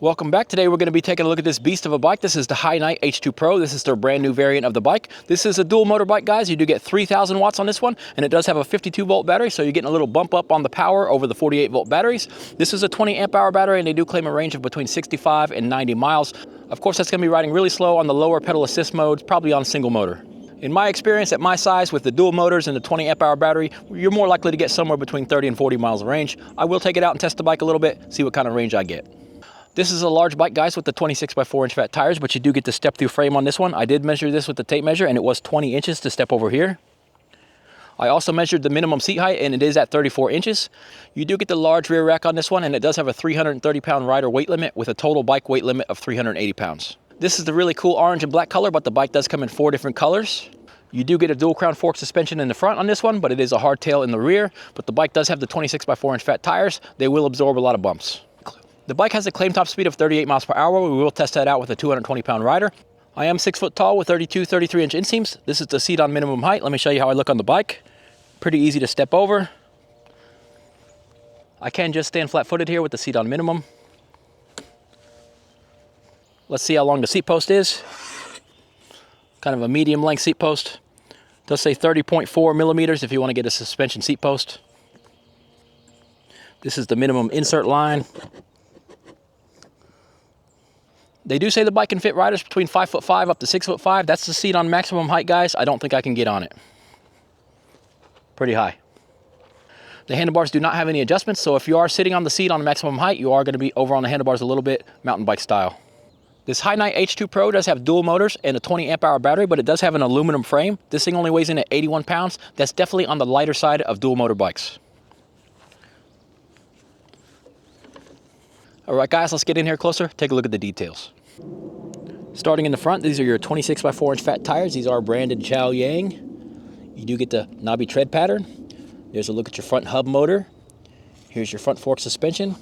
Welcome back. Today we're going to be taking a look at this beast of a bike. This is the HiKNiGHT H2 Pro. This is their brand new variant of the bike. This is a dual motor bike, guys. You do get 3,000 watts on this one, and it does have a 52 volt battery, so you're getting a little bump up on the power over the 48 volt batteries. This is a 20 amp hour battery, and they do claim a range of between 65 and 90 miles. Of course, that's going to be riding really slow on the lower pedal assist modes, probably on single motor. In my experience, at my size, with the dual motors and the 20 amp hour battery, you're more likely to get somewhere between 30 and 40 miles of range. I will take it out and test the bike a little bit, see what kind of range I get. This is a large bike, guys, with the 26 by 4 inch fat tires, but you do get the step through frame on this one. I did measure this with the tape measure, and it was 20 inches to step over here. I also measured the minimum seat height, and it is at 34 inches. You do get the large rear rack on this one, and it does have a 330 pound rider weight limit with a total bike weight limit of 380 pounds. This is the really cool orange and black color, but the bike does come in 4 different colors. You do get a dual crown fork suspension in the front on this one, but it is a hardtail in the rear. But the bike does have the 26 by 4 inch fat tires. They will absorb a lot of bumps. The bike has a claim top speed of 38 miles per hour. We will test that out with a 220 pound rider. I am 6 foot tall with 32, 33 inch inseams. This is the seat on minimum height. Let me show you how I look on the bike. Pretty easy to step over. I can just stand flat footed here with the seat on minimum. Let's see how long the seat post is. Kind of a medium length seat post. It does say 30.4 millimeters if you want to get a suspension seat post. This is the minimum insert line. They do say the bike can fit riders between 5'5" up to 6'5". That's the seat on maximum height, guys. I don't think I can get on it. Pretty high. The handlebars do not have any adjustments, so if you are sitting on the seat on maximum height, you are going to be over on the handlebars a little bit, mountain bike style. This HiKNiGHT H2 Pro does have dual motors and a 20 amp hour battery, but it does have an aluminum frame. This thing only weighs in at 81 pounds. That's definitely on the lighter side of dual motor bikes. All right, guys, let's get in here closer, take a look at the details. Starting in the front, these are your 26 by 4 inch fat tires. These are branded Chow Yang. You do get the knobby tread pattern. There's a look at your front hub motor. Here's your front fork suspension.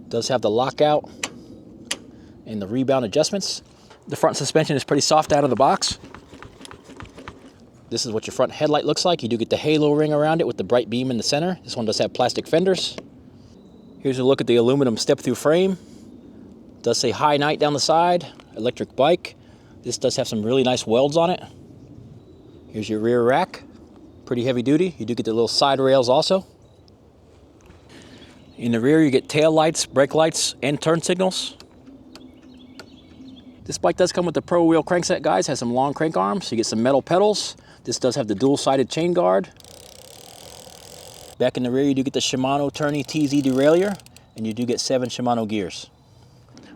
Does have the lockout and the rebound adjustments. The front suspension is pretty soft out of the box. This is what your front headlight looks like. You do get the halo ring around it with the bright beam in the center. This one does have plastic fenders. Here's a look at the aluminum step-through frame. It does say HiKNiGHT down the side, electric bike. This does have some really nice welds on it. Here's your rear rack, pretty heavy duty. You do get the little side rails also. In the rear, you get tail lights, brake lights, and turn signals. This bike does come with the Pro Wheel crankset, guys. Has some long crank arms. You get some metal pedals. This does have the dual-sided chain guard. Back in the rear, you do get the Shimano Tourney TZ derailleur, and you do get 7 Shimano gears.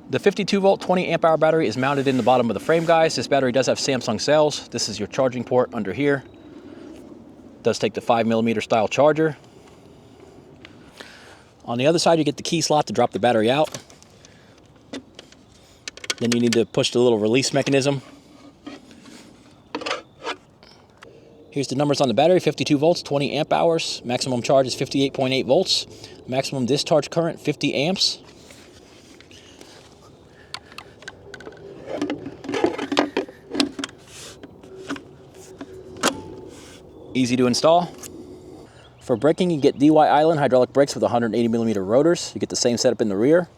The 52 volt 20 amp hour battery is mounted in the bottom of the frame, guys. This battery does have Samsung cells. This is your charging port under here. It does take the 5mm style charger. On the other side, you get the key slot to drop the battery out. Then you need to push the little release mechanism. Here's the numbers on the battery: 52 volts, 20 amp hours. Maximum charge is 58.8 volts. Maximum discharge current, 50 amps. Easy to install. For braking, you get DY Island hydraulic brakes with 180mm rotors. You get the same setup in the rear.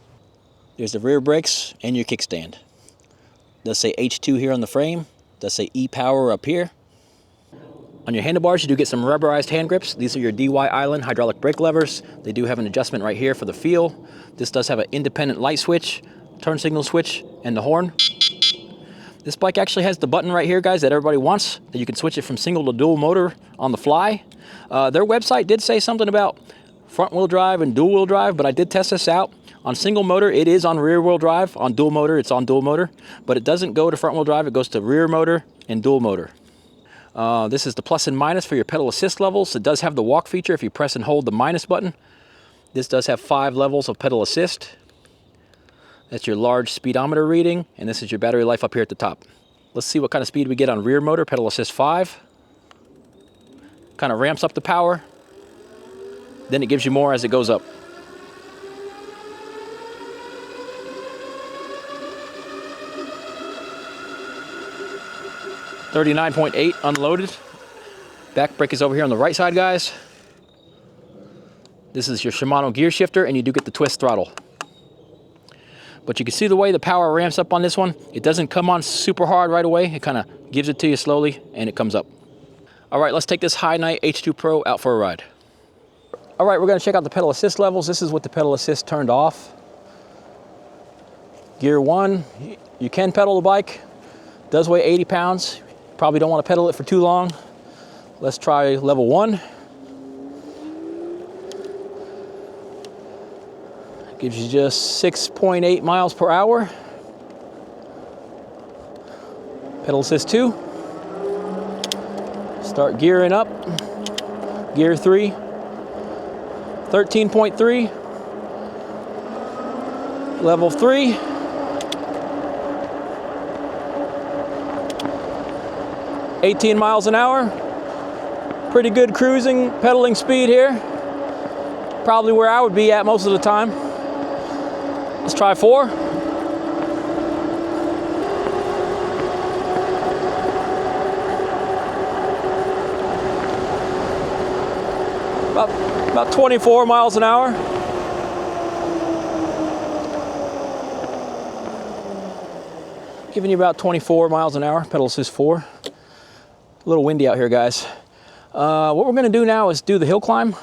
There's the rear brakes and your kickstand. It does say H2 here on the frame. It does say E-Power up here. On your handlebars, you do get some rubberized hand grips. These are your DY Island hydraulic brake levers. They do have an adjustment right here for the feel. This does have an independent light switch, turn signal switch, and the horn. This bike actually has the button right here, guys, that everybody wants, that you can switch it from single to dual motor on the fly. Their website did say something about front wheel drive and dual wheel drive, but I did test this out. On single motor, it is on rear wheel drive. On dual motor, it's on dual motor, but it doesn't go to front wheel drive. It goes to rear motor and dual motor. This is the plus and minus for your pedal assist levels. It does have the walk feature if you press and hold the minus button. This does have 5 levels of pedal assist. That's your large speedometer reading, and this is your battery life up here at the top. Let's see what kind of speed we get on rear motor, pedal assist 5. Kind of ramps up the power. Then it gives you more as it goes up. $39.8 unloaded. Back brake is over here on the right side, guys. This is your Shimano gear shifter, and you do get the twist throttle. But you can see the way the power ramps up on this one. It doesn't come on super hard right away. It kind of gives it to you slowly, and it comes up. All right, let's take this HiKNiGHT H2 Pro out for a ride. All right, we're gonna check out the pedal assist levels. This is with the pedal assist turned off. Gear 1, you can pedal the bike. It does weigh 80 pounds. Probably don't want to pedal it for too long. Let's try level 1. Gives you just 6.8 miles per hour. Pedal assist 2. Start gearing up. Gear 3. 13.3. Level 3. $18 miles an hour. Pretty good cruising, pedaling speed here. Probably where I would be at most of the time. Let's try 4. About 24 miles an hour. Giving you about 24 miles an hour, pedal assist 4. A little windy out here, guys. What we're gonna do now is do the hill climb.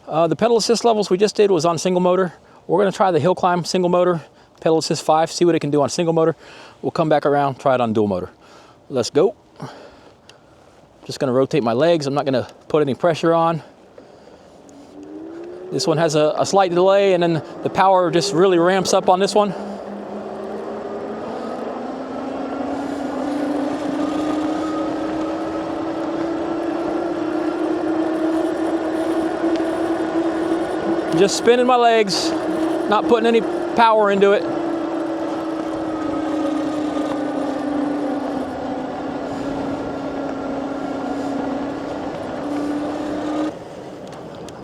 The pedal assist levels we just did was on single motor. We're gonna try the hill climb single motor, pedal assist 5, see what it can do on single motor. We'll come back around, try it on dual motor. Let's go. Just gonna rotate my legs. I'm not gonna put any pressure on. This one has a slight delay, and then the power just really ramps up on this one. Just spinning my legs, not putting any power into it.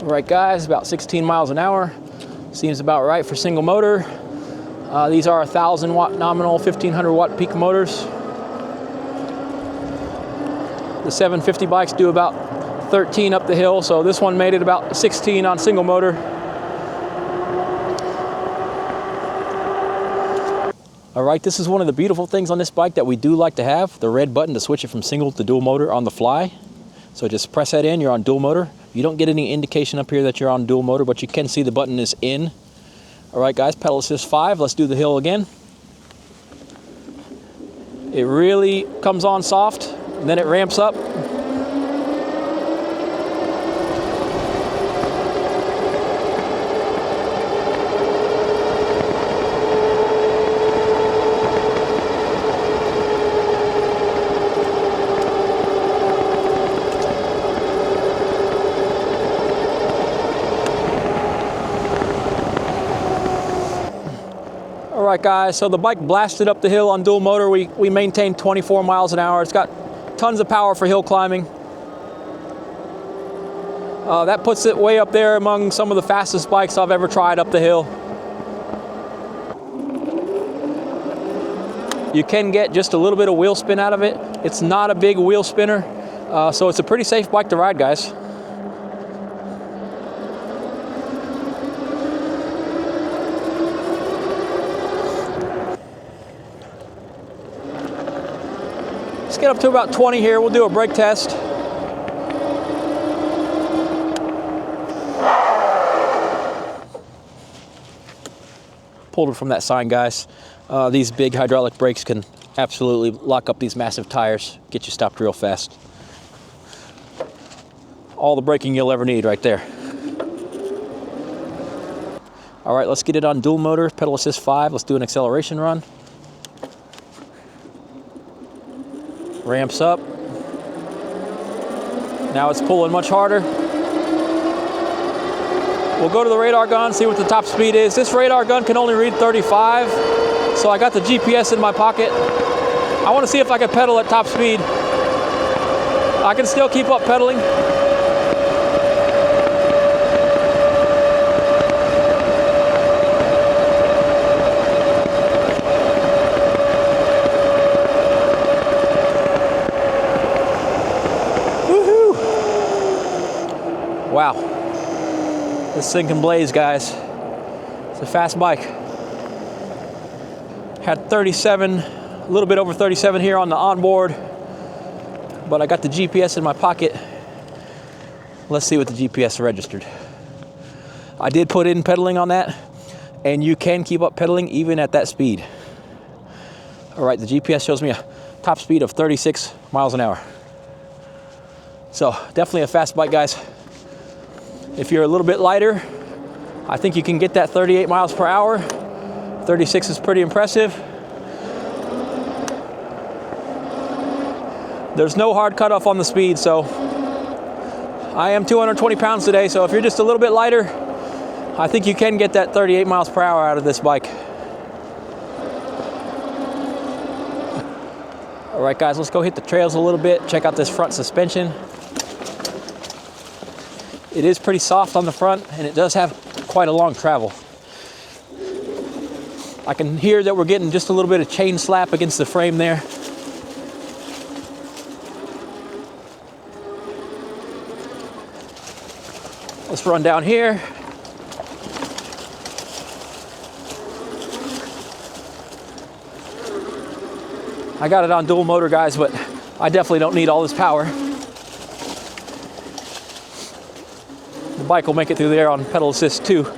All right, guys, about 16 miles an hour. Seems about right for single motor. These are 1,000 watt nominal, 1,500 watt peak motors. The 750 bikes do about 13 up the hill, so this one made it about 16 on single motor. All right, this is one of the beautiful things on this bike that we do like to have, the red button to switch it from single to dual motor on the fly. So just press that in, you're on dual motor. You don't get any indication up here that you're on dual motor, but you can see the button is in. All right, guys, pedal assist 5. Let's do the hill again. It really comes on soft, and then it ramps up. All right, guys, so the bike blasted up the hill on dual motor. We maintained 24 miles an hour. It's got tons of power for hill climbing. That puts it way up there among some of the fastest bikes I've ever tried up the hill. You can get just a little bit of wheel spin out of it. It's not a big wheel spinner, so it's a pretty safe bike to ride, guys. Let's get up to about 20 here. We'll do a brake test. Pulled it from that sign, guys. These big hydraulic brakes can absolutely lock up these massive tires, get you stopped real fast. All the braking you'll ever need right there. All right, let's get it on dual motor, pedal assist 5. Let's do an acceleration run. Ramps up. Now it's pulling much harder. We'll go to the radar gun, see what the top speed is. This radar gun can only read 35, so I got the GPS in my pocket. I want to see if I can pedal at top speed. I can still keep up pedaling. Wow, this thing can blaze, guys. It's a fast bike. Had 37, a little bit over 37 here on the onboard, but I got the GPS in my pocket. Let's see what the GPS registered. I did put in pedaling on that, and you can keep up pedaling even at that speed. All right, the GPS shows me a top speed of 36 miles an hour. So definitely a fast bike, guys. If you're a little bit lighter, I think you can get that 38 miles per hour. 36 is pretty impressive. There's no hard cutoff on the speed, so I am 220 pounds today, so if you're just a little bit lighter, I think you can get that 38 miles per hour out of this bike. All right, guys, let's go hit the trails a little bit. Check out this front suspension. It is pretty soft on the front, and it does have quite a long travel. I can hear that we're getting just a little bit of chain slap against the frame there. Let's run down here. I got it on dual motor, guys, but I definitely don't need all this power. The bike will make it through there on pedal assist too.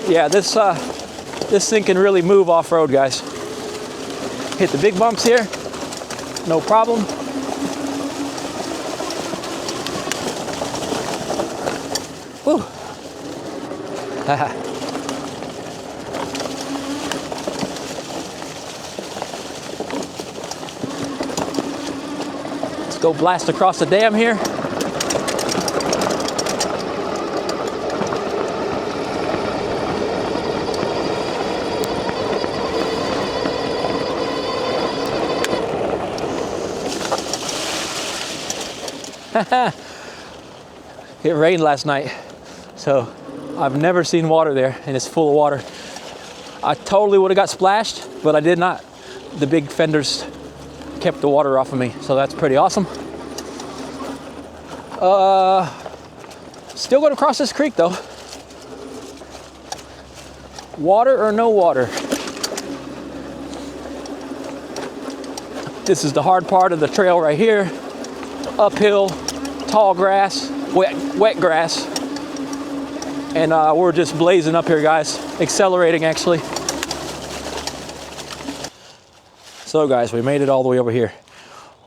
Yeah, this thing can really move off-road, guys. Hit the big bumps here, no problem. Whew. Let's go blast across the dam here. It rained last night, so I've never seen water there, and it's full of water. I totally would have got splashed, but I did not. The big fenders kept the water off of me, so that's pretty awesome. Still going to cross this creek though. Water or no water. This is the hard part of the trail right here. Uphill, tall grass, wet grass, and we're just blazing up here, guys. Accelerating, actually. So, guys, we made it all the way over here.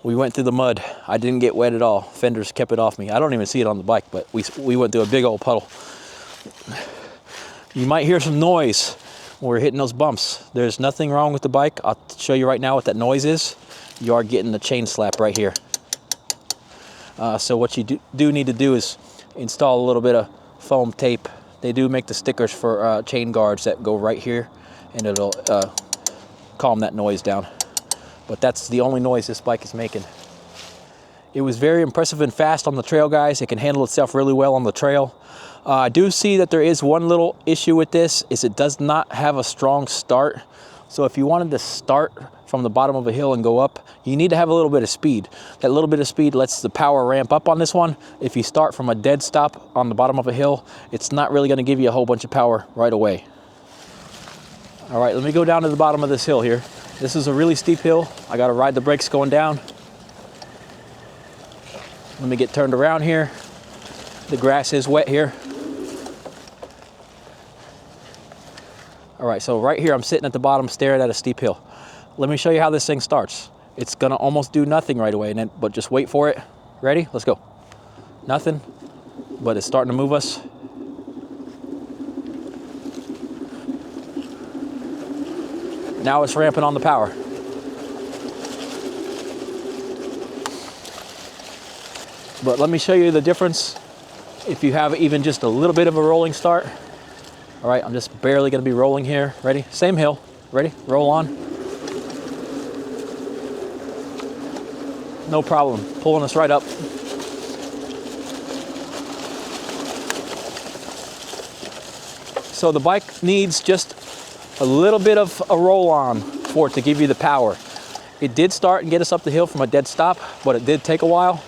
We went through the mud. I didn't get wet at all. Fenders kept it off me. I don't even see it on the bike, but we went through a big old puddle. You might hear some noise when we're hitting those bumps. There's nothing wrong with the bike. I'll show you right now what that noise is. You are getting the chain slap right here. So what you do need to do is install a little bit of foam tape. They do make the stickers for chain guards that go right here, and it'll calm that noise down. But that's the only noise this bike is making. It was very impressive and fast on the trail, guys. It can handle itself really well on the trail. I do see that there is one little issue with this, is it does not have a strong start. So if you wanted to start from the bottom of a hill and go up, you need to have a little bit of speed. That little bit of speed lets the power ramp up on this one. If you start from a dead stop on the bottom of a hill, it's not really going to give you a whole bunch of power right away. All right, let me go down to the bottom of this hill here. This is a really steep hill. I got to ride the brakes going down. Let me get turned around here. The grass is wet here. All right, so right here, I'm sitting at the bottom staring at a steep hill. Let me show you how this thing starts. It's gonna almost do nothing right away, but just wait for it. Ready? Let's go. Nothing, but it's starting to move us. Now it's ramping on the power. But let me show you the difference if you have even just a little bit of a rolling start. All right, I'm just barely gonna be rolling here. Ready? Same hill. Ready? Roll on. No problem, pulling us right up. So the bike needs just a little bit of a roll on for it to give you the power. It did start and get us up the hill from a dead stop, but it did take a while.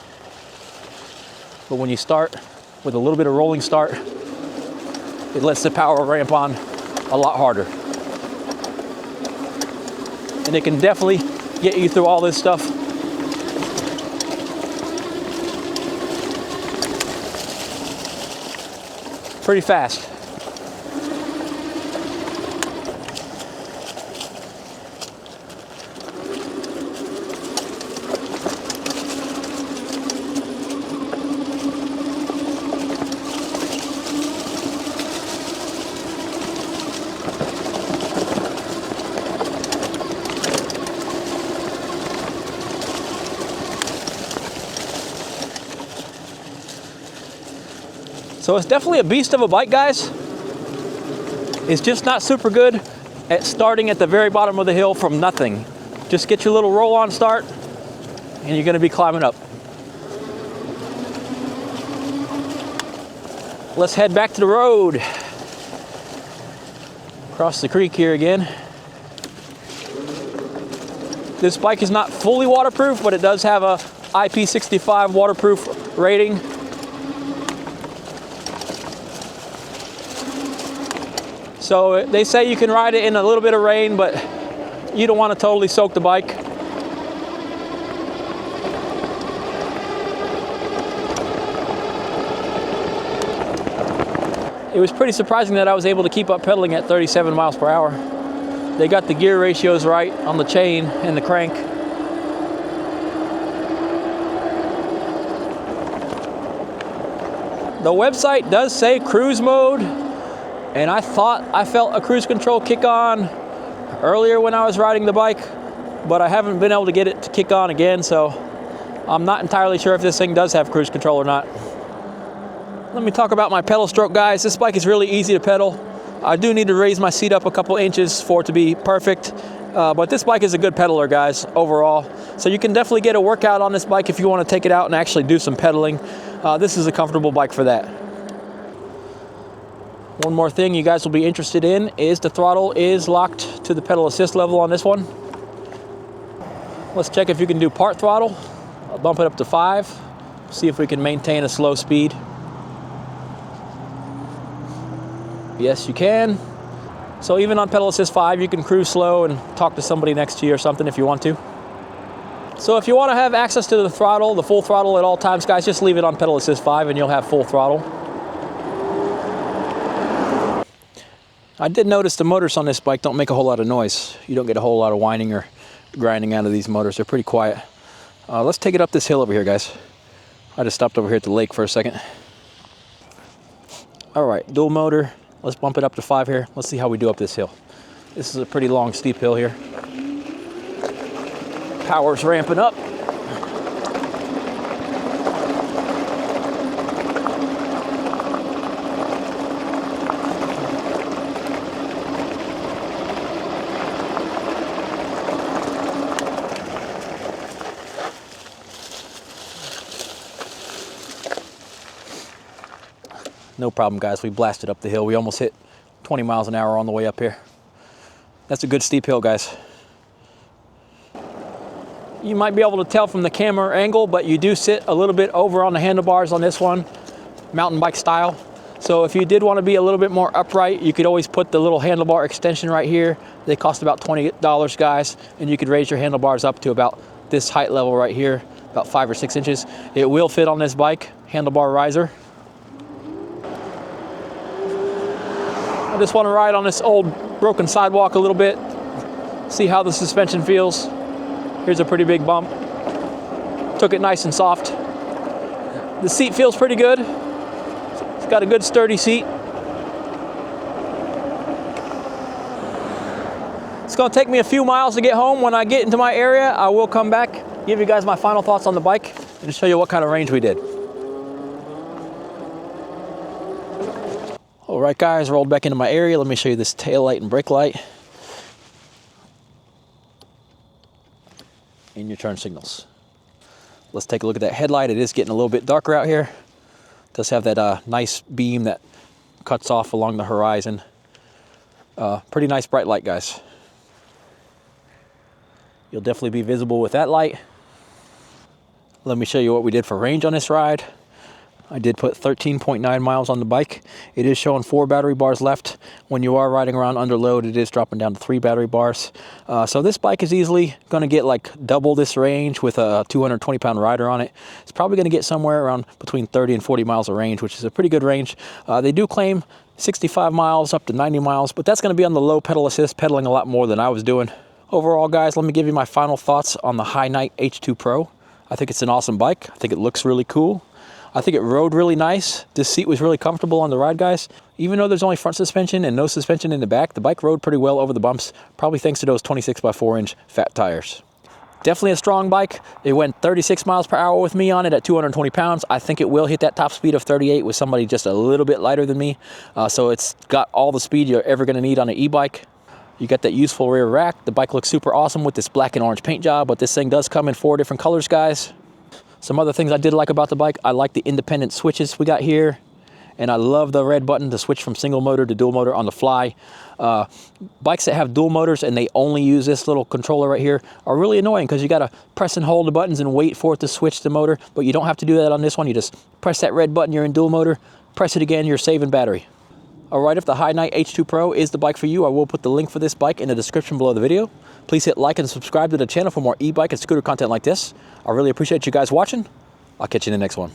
But when you start with a little bit of rolling start, it lets the power ramp on a lot harder. And it can definitely get you through all this stuff. Pretty fast. So it's definitely a beast of a bike, guys. It's just not super good at starting at the very bottom of the hill from nothing. Just get your little roll-on start and you're gonna be climbing up. Let's head back to the road. Across the creek here again. This bike is not fully waterproof, but it does have a IP65 waterproof rating. So they say you can ride it in a little bit of rain, but you don't want to totally soak the bike. It was pretty surprising that I was able to keep up pedaling at 37 miles per hour. They got the gear ratios right on the chain and the crank. The website does say cruise mode, and I thought I felt a cruise control kick on earlier when I was riding the bike, but I haven't been able to get it to kick on again, so I'm not entirely sure if this thing does have cruise control or not. Let me talk about my pedal stroke, guys. This bike is really easy to pedal. I do need to raise my seat up a couple inches for it to be perfect, but this bike is a good pedaler, guys, overall. So you can definitely get a workout on this bike if you want to take it out and actually do some pedaling. This is a comfortable bike for that. One more thing you guys will be interested in is the throttle is locked to the pedal assist level on this one. Let's check if you can do part throttle. I'll bump it up to 5. See if we can maintain a slow speed. Yes, you can. So even on pedal assist 5, you can cruise slow and talk to somebody next to you or something if you want to. So if you want to have access to the throttle, the full throttle at all times, guys, just leave it on pedal assist 5 and you'll have full throttle. I did notice the motors on this bike don't make a whole lot of noise. You don't get a whole lot of whining or grinding out of these motors. They're pretty quiet. Let's take it up this hill over here, guys. I just stopped over here at the lake for a second. All right, dual motor. Let's bump it up to 5 here. Let's see how we do up this hill. This is a pretty long, steep hill here. Power's ramping up. No problem, guys. We blasted up the hill. We almost hit 20 miles an hour on the way up here. That's a good steep hill, guys. You might be able to tell from the camera angle, but you do sit a little bit over on the handlebars on this one, mountain bike style. So if you did want to be a little bit more upright, you could always put the little handlebar extension right here. They cost about $20, guys, and you could raise your handlebars up to about this height level right here, about 5 or 6 inches. It will fit on this bike, handlebar riser. I just want to ride on this old broken sidewalk a little bit, see how the suspension feels. Here's a pretty big bump. Took it nice and soft. The seat feels pretty good. It's got a good sturdy seat. It's going to take me a few miles to get home. When I get into my area, I will come back, give you guys my final thoughts on the bike, and show you what kind of range we did. All right, guys, rolled back into my area. Let me show you this tail light and brake light. And your turn signals. Let's take a look at that headlight. It is getting a little bit darker out here. It does have that nice beam that cuts off along the horizon. Pretty nice bright light, guys. You'll definitely be visible with that light. Let me show you what we did for range on this ride. I did put 13.9 miles on the bike. It is showing 4 battery bars left. When you are riding around under load, it is dropping down to 3 battery bars. So this bike is easily going to get like double this range with a 220-pound rider on it. It's probably going to get somewhere around between 30 and 40 miles of range, which is a pretty good range. They do claim 65 miles up to 90 miles, but that's going to be on the low pedal assist, pedaling a lot more than I was doing. Overall, guys, let me give you my final thoughts on the HiKNiGHT H2 Pro. I think it's an awesome bike. I think it looks really cool. I think it rode really nice. This seat was really comfortable on the ride, guys. Even though there's only front suspension and no suspension in the back, the bike rode pretty well over the bumps, probably thanks to those 26x4-inch fat tires. Definitely a strong bike. It went 36 miles per hour with me on it at 220 pounds. I think it will hit that top speed of 38 with somebody just a little bit lighter than me. So it's got all the speed you're ever going to need on an e-bike. You got that useful rear rack. The bike looks super awesome with this black and orange paint job, but this thing does come in 4 different colors, guys. Some other things I did like about the bike, I like the independent switches we got here, and I love the red button to switch from single motor to dual motor on the fly. Bikes that have dual motors and they only use this little controller right here are really annoying because you got to press and hold the buttons and wait for it to switch the motor, but you don't have to do that on this one. You just press that red button, you're in dual motor, press it again, you're saving battery. All right, if the HiKNiGHT H2 Pro is the bike for you, I will put the link for this bike in the description below the video. Please hit like and subscribe to the channel for more e-bike and scooter content like this. I really appreciate you guys watching. I'll catch you in the next one.